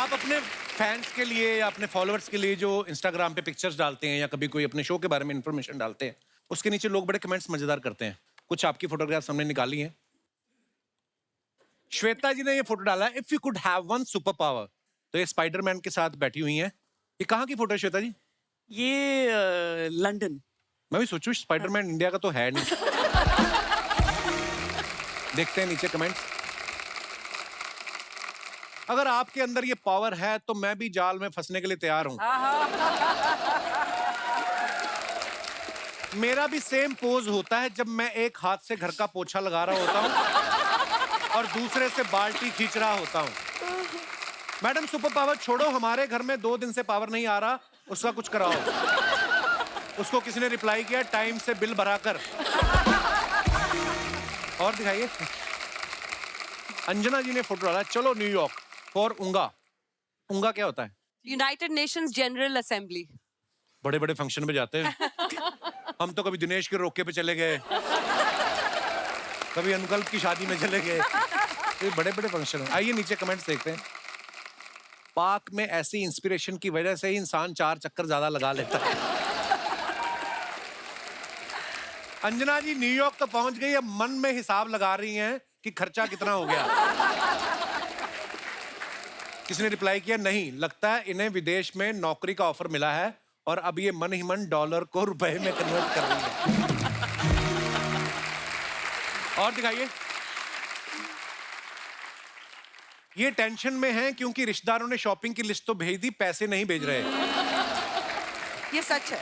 आप अपने फैंस के लिए या अपने फॉलोअर्स के लिए जो इंस्टाग्राम पे पिक्चर्स डालते हैं या कभी कोई अपने शो के बारे में इंफॉर्मेशन डालते हैं, उसके नीचे लोग बड़े कमेंट्स मजेदार करते हैं। कुछ आपकी फोटोग्राफ्स हमने निकाली हैं। श्वेता जी ने ये फोटो डाला है, if you could have one super power. तो ये स्पाइडरमैन के साथ बैठी हुई हैं। ये कहाँ की फोटो है श्वेता जी? ये लंदन। मैं भी सोचूं स्पाइडरमैन इंडिया का तो है नहीं। देखते हैं नीचे कमेंट्स। अगर आपके अंदर ये पावर है तो मैं भी जाल में फंसने के लिए तैयार हूं। मेरा भी सेम पोज होता है जब मैं एक हाथ से घर का पोछा लगा रहा होता हूं और दूसरे से बाल्टी खींच रहा होता हूं। मैडम सुपर पावर छोड़ो, हमारे घर में 2 दिन से पावर नहीं आ रहा, उसका कुछ कराओ। उसको किसी ने रिप्लाई किया, टाइम से बिल भरा कर। और दिखाइए। अंजना जी ने फोटो डाला, चलो न्यूयॉर्क फॉर उंगा। उंगा क्या होता है? United Nations general assembly. बड़े बड़े फंक्शन में जाते हैं। हम तो कभी दिनेश के रोके पे चले गए, कभी अनुकल्प की शादी में चले गए। ये बड़े बड़े फंक्शन हैं। आइए नीचे कमेंट्स देखते हैं। पाक में ऐसी इंस्पिरेशन की वजह से ही इंसान 4 चक्कर ज्यादा लगा लेता है। अंजना जी न्यूयॉर्क तो पहुंच गई है, मन में हिसाब लगा रही हैं कि खर्चा कितना हो गया। किसी ने रिप्लाई किया, नहीं लगता है इन्हें विदेश में नौकरी का ऑफर मिला है और अब ये मन ही मन डॉलर को रुपए में कन्वर्ट कर रही है। और दिखाइए। ये टेंशन में है क्योंकि रिश्तेदारों ने शॉपिंग की लिस्ट तो भेज दी, पैसे नहीं भेज रहे। ये सच है।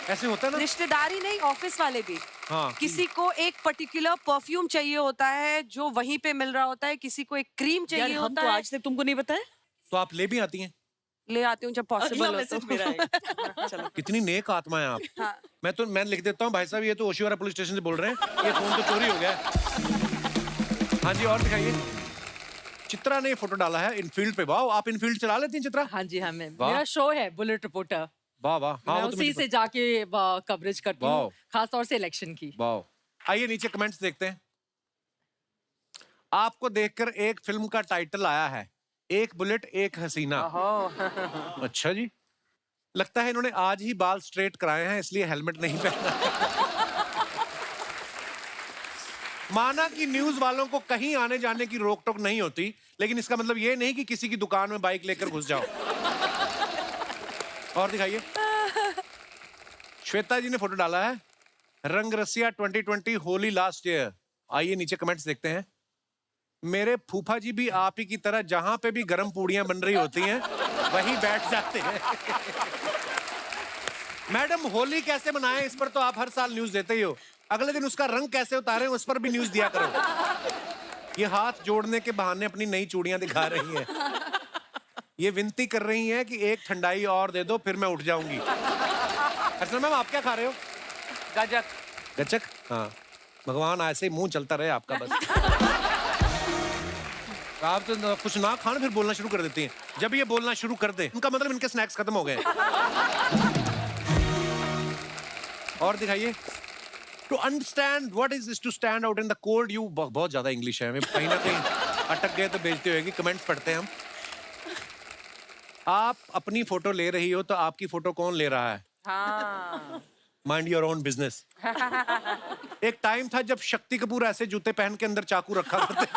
ऐसे होता है ना, रिश्तेदारी नहीं, ऑफिस वाले भी। हाँ। किसी को एक पर्टिकुलर परफ्यूम चाहिए होता है जो वहीं पे मिल रहा होता है, किसी को एक क्रीम चाहिए यार हम होता तो है। आज तक तुमको नहीं बताया। तो आप ले भी आती हैं? ले आती हूँ जब पॉसिबल हो तो। मेरा है। चलो। कितनी नेक आत्मा है आप। हाँ। मैं लिख देता हूँ, भाई साहब ये तो ओशिवारा पुलिस स्टेशन से बोल रहे हैं, ये फोन तो चोरी हो गया है। हाँ जी, और दिखाइए। चित्रा ने ये फोटो डाला है इनफील्ड पे। वाह, आप इनफील्ड चला लेती हैं चित्रा? हाँ जी, हाँ मैं, वाह। मेरा शो है बुलेट रिपोर्टर। वाह वाह। हाँ, मैं वो तो उसी मुझे से जाके कवरेज करती वाह। हूँ, खास तौर से इलेक्शन की। वाह। आइए नीचे कमेंट्स देखते हैं। आपको देखकर एक फिल्म का टाइटल आया है, एक बुलेट एक हसीना। अच्छा जी, लगता है इन्होंने आज ही बाल स्ट्रेट कराए हैं इसलिए हेलमेट नहीं पहना। माना कि न्यूज वालों को कहीं आने जाने की रोक टोक नहीं होती, लेकिन इसका मतलब ये नहीं कि किसी की दुकान में बाइक लेकर घुस जाओ। और दिखाइए। श्वेता जी ने फोटो डाला है, रंग रसिया 2020 होली लास्ट ईयर। आइए नीचे कमेंट्स देखते हैं। मेरे फूफा जी भी आप ही की तरह जहां पे भी गर्म पूड़ियां बन रही होती हैं वहीं बैठ जाते हैं। मैडम होली कैसे मनाएं, इस पर तो आप हर साल न्यूज देते ही हो। अगले दिन उसका रंग कैसे उतारें, उस पर भी न्यूज दिया करो। ये हाथ जोड़ने के बहाने अपनी नई चूड़ियां दिखा रही हैं। ये विनती कर रही हैं कि एक ठंडाई और दे दो फिर मैं उठ जाऊंगी। अर्चना मैम, आप क्या खा रहे हो? गजक। गचक? हाँ, भगवान ऐसे ही मुंह चलता रहे आपका बस। आप तो कुछ ना खान फिर बोलना शुरू कर देती हैं। जब ये बोलना शुरू कर दे उनका मतलब इनके स्नैक्स खत्म हो गए। और दिखाइए। To understand what is this to stand out in the cold, you बहुत ज्यादा इंग्लिश है, कहीं ना कहीं अटक गए तो बेइज्जती होगी। कमेंट्स पढ़ते हैं हम। आप अपनी फोटो ले रही हो तो आपकी फोटो कौन ले रहा है? हाँ। Mind your own business. एक टाइम था जब शक्ति कपूर ऐसे जूते पहन के अंदर चाकू रखा करते थे।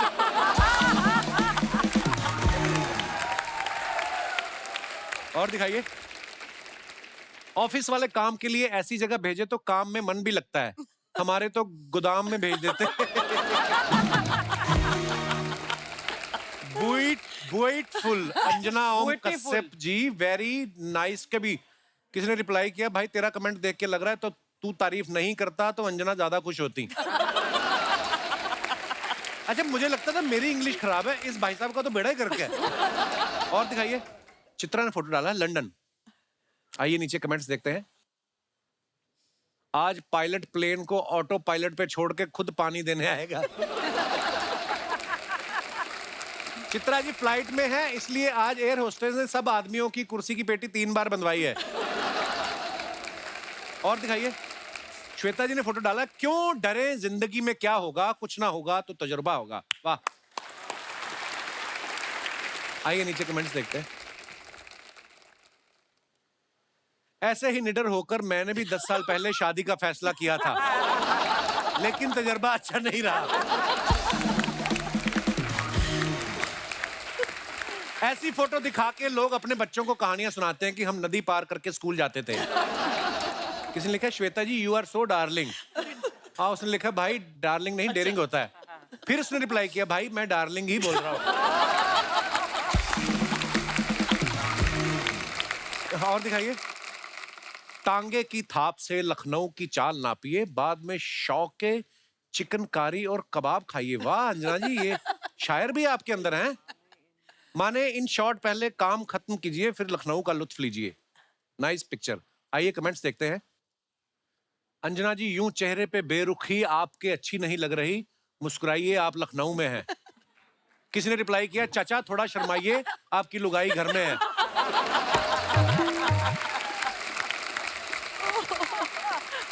और दिखाइए। ऑफिस वाले काम के लिए ऐसी जगह भेजे तो काम में मन भी लगता है, हमारे तो गोदाम में भेज देते। बुइटफुल अंजना ओम कश्यप जी, वेरी नाइस। कभी किसी ने रिप्लाई किया, भाई तेरा कमेंट देख के लग रहा है तो तू तारीफ नहीं करता तो अंजना ज्यादा खुश होती। अच्छा, मुझे लगता था मेरी इंग्लिश खराब है, इस भाई साहब का तो बेड़ा ही करके है। और दिखाइए। चित्रा ने फोटो डाला है लंदन। आइए नीचे कमेंट्स देखते हैं। आज पायलट प्लेन को ऑटो पायलट पे छोड़ के खुद पानी देने आएगा। चित्रा जी फ्लाइट में है इसलिए आज एयर होस्टेस ने सब आदमियों की कुर्सी की पेटी 3 बार बंधवाई है। और दिखाइए। श्वेता जी ने फोटो डाला, क्यों डरे, जिंदगी में क्या होगा, कुछ ना होगा तो तजुर्बा होगा। वाह। आइए नीचे कमेंट्स देखते हैं। ऐसे ही निडर होकर मैंने भी 10 साल पहले शादी का फैसला किया था, लेकिन तजर्बा अच्छा नहीं रहा। ऐसी फोटो दिखा के लोग अपने बच्चों को कहानियां सुनाते हैं कि हम नदी पार करके स्कूल जाते थे। किसी ने लिखा, श्वेता जी यू आर सो डार्लिंग। हाँ, उसने लिखा, भाई डार्लिंग नहीं डेयरिंग होता है। फिर उसने रिप्लाई किया, भाई मैं डार्लिंग ही बोल रहा हूँ। और दिखाइए। टांगे की थाप से लखनऊ की चाल नापिए, बाद में शौके चिकनकारी और कबाब खाइए। वाह अंजना जी, ये शायर भी आपके अंदर हैं। माने इन शॉर्ट, पहले काम खत्म कीजिए फिर लखनऊ का लुत्फ लीजिए। Nice picture. आइए कमेंट्स देखते हैं। अंजना जी, यूं चेहरे पे बेरुखी आपके अच्छी नहीं लग रही, मुस्कुराइए आप लखनऊ में हैं। किसी ने रिप्लाई किया, चाचा थोड़ा शर्माइए आपकी लुगाई घर में है।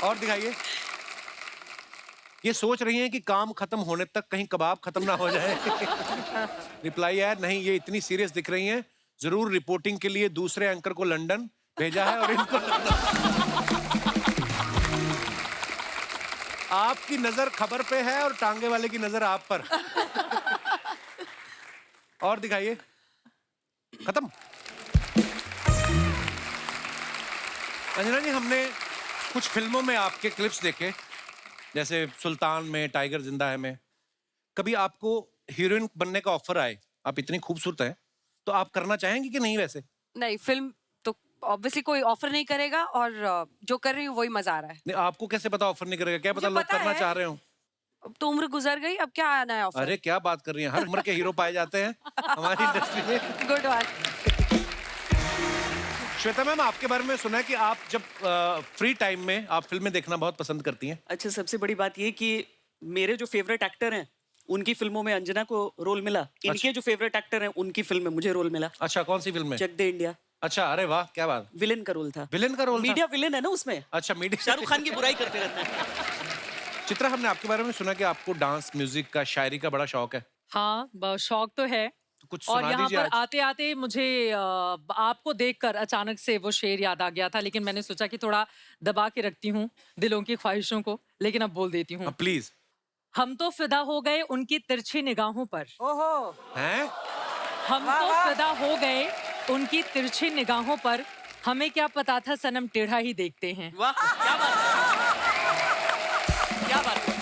और दिखाइए। ये सोच रही हैं कि काम खत्म होने तक कहीं कबाब खत्म ना हो जाए। रिप्लाई है, नहीं ये इतनी सीरियस दिख रही हैं, जरूर रिपोर्टिंग के लिए दूसरे एंकर को लंदन भेजा है और इनको आपकी नजर खबर पे है और टांगे वाले की नजर आप पर। और दिखाइए। खत्म। अंजना जी, हमने कुछ फिल्मों में आपके क्लिप्स देखे, जैसे सुल्तान में, टाइगर जिंदा है में। कभी आपको हीरोइन बनने का ऑफर आए, आप इतनी खूबसूरत हैं, तो आप करना चाहेंगी कि नहीं? वैसे नहीं, फिल्म तो ऑब्वियसली कोई ऑफर नहीं करेगा, और जो कर रही हूँ वही मजा आ रहा है। नहीं, आपको कैसे पता ऑफर नहीं करेगा? क्या पता मुझे लोग पता करना है। चाह रहे हो। अब तो उम्र गुजर गई, अब क्या आना है ऑफर। अरे क्या बात कर रही हैं, हर उम्र के हीरो पाए जाते हैं हमारी इंडस्ट्री में। Good one. श्वेता मैम, आपके बारे में सुना है कि आप जब फ्री टाइम में आप फिल्में देखना बहुत पसंद करती हैं। अच्छा, सबसे बड़ी बात ये कि मेरे जो फेवरेट एक्टर हैं उनकी फिल्मों में अंजना को रोल मिला, इनके जो फेवरेट एक्टर हैं उनकी फिल्म में मुझे रोल मिला। अच्छा, कौन सी फिल्म में? चक दे इंडिया। अच्छा, अरे वाह, क्या बात। विलेन का रोल था। विलेन का रोल था? मीडिया विलेन है ना उसमें। अच्छा, मीडिया। शाहरुख खान की बुराई करते रहते हैं। चित्रा, हमने आपके बारे में सुना कि आपको डांस, म्यूजिक का, शायरी का बड़ा शौक है। हाँ, शौक तो है। तो कुछ और सुना यहाँ दीजिए पर आज। आते आते मुझे आपको देखकर अचानक से वो शेर याद आ गया था, लेकिन मैंने सोचा कि थोड़ा दबा के रखती हूँ दिलों की ख्वाहिशों को, लेकिन अब बोल देती हूँ। प्लीज। हम तो फिदा हो गए उनकी तिरछी निगाहों पर। ओहो। हैं? हम तो फिदा हो गए उनकी तिरछी निगाहों पर, हमें क्या पता था सनम टेढ़ा ही देखते हैं। वाह, क्या बात है, क्या बात है।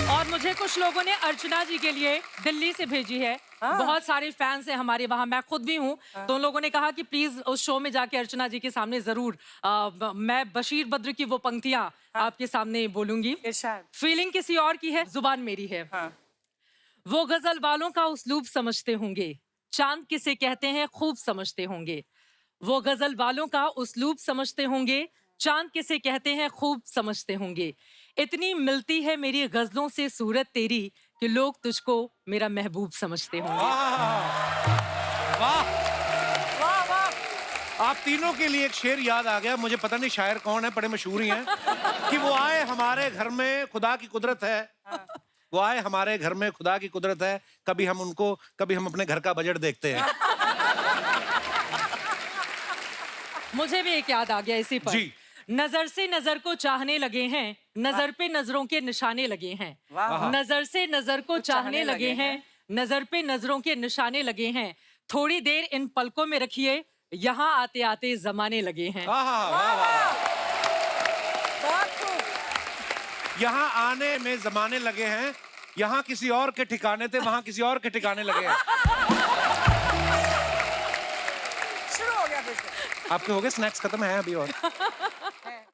और मुझे कुछ लोगों ने अर्चना जी के लिए दिल्ली से भेजी है। बहुत सारे फैंस हैं हमारे वहाँ, मैं खुद भी हूँ। तो उन लोगों ने कहा कि प्लीज उस शो में जाके अर्चना जी के सामने जरूर मैं बशीर बद्र की वो पंक्तियां आपके सामने बोलूंगी। फीलिंग किसी और की है, जुबान मेरी है। वो गजल वालों का उस्लूब समझते होंगे, चांद किसे कहते हैं खूब समझते होंगे। वो गजल वालों का उस्लूब समझते होंगे, चांद किसे कहते हैं खूब समझते होंगे। इतनी मिलती है मेरी गजलों से सूरत तेरी कि लोग तुझको मेरा महबूब समझते होंगे। वाह वाह वाह। आप तीनों के लिए एक शेर याद आ गया। मुझे पता नहीं शायर कौन है, बड़े मशहूर ही हैं। कि वो आए हमारे घर में खुदा की कुदरत है, वो आए हमारे घर में खुदा की कुदरत है, कभी हम उनको, कभी हम अपने घर का बजट देखते हैं। मुझे भी एक याद आ गया इसी पर। जी। नजर से नजर को चाहने लगे हैं, नजर पे नजरों के निशाने लगे हैं। नजर से नजर को चाहने लगे हैं, नजर पे नजरों के निशाने लगे हैं। थोड़ी देर इन पलकों में रखिए, यहाँ आते आते जमाने लगे हैं। यहाँ आने में जमाने लगे हैं, यहाँ किसी और के ठिकाने थे, वहाँ किसी और के ठिकाने लगे हैं। शुरू हो गया फिर से। आपके हो गए स्नैक्स खत्म है अभी और?